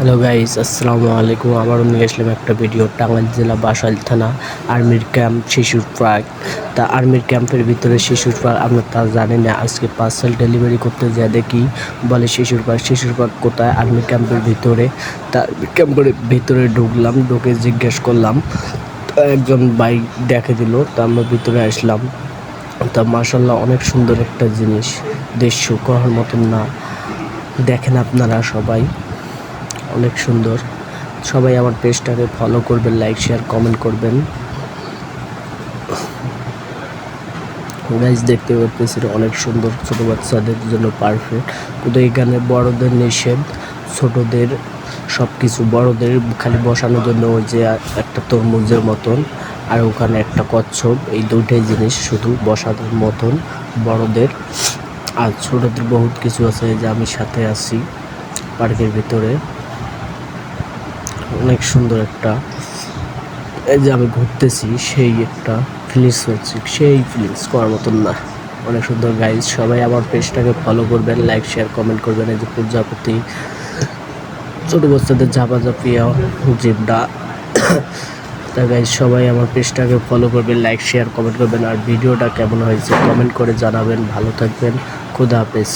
Hello guys, আসসালামু আলাইকুম। আবারও নিয়ে আসলাম একটা ভিডিও। টাঙ্গাইল জেলা বাসাইল থানা আর্মির ক্যাম্প শিশুর পার্ক। তা আর্মির ক্যাম্পের ভিতরে শিশুর পার্ক আমরা তা জানি না। আজকে পার্সেল ডেলিভারি করতে যায় দেখি বলে শিশুর পার্ক কোথায়? আর্মি ক্যাম্পের ভিতরে। তা ক্যাম্পের ভিতরে ঢুকলাম, ঢুকে জিজ্ঞেস করলাম, তা একজন ভাই দেখে দিল। তা আমরা ভিতরে আসলাম। তা মাশাআল্লাহ অনেক সুন্দর একটা জিনিস, দৃশ্য করার মতন না। দেখেন আপনারা সবাই, অনেক সুন্দর। সবাই আমার পেজটাকে ফলো করবেন, লাইক শেয়ার কমেন্ট করবেন। গাইজ দেখতে পাচ্ছেন অনেক সুন্দর, ছোট বাচ্চাদের জন্য পারফেক্ট। কিন্তু এখানে বড়দের নিষেধ, ছোটদের সব কিছু। বড়দের খালি বসানোর জন্য ওই যে একটা তরমুজের মতন, আর ওখানে একটা কচ্ছপ, এই দুইটাই জিনিস শুধু বসানোর মতন বড়দের। আর ছোটদের বহুত কিছু আছে, যে আমি সাথে আছি পার্কের ভিতরে। অনেক সুন্দর একটা, এই যে আমি ঘুরতেছি সেই একটা ফিলিংস হচ্ছে, সেই ফিলিংস করার মতন না। অনেক সুন্দর গাইজ, সবাই আমার পেজটাকে ফলো করবেন, লাইক শেয়ার কমেন্ট করবেন। এই যে প্রজাপতি, ছোটো বাচ্চাদের ঝাপাঝাপিয়া জিবডা। তা গাইজ সবাই আমার পেজটাকে ফলো করবেন, লাইক শেয়ার কমেন্ট করবেন। আর ভিডিওটা কেমন হয়েছে কমেন্ট করে জানাবেন। ভালো থাকবেন, খুদা হাফেজ।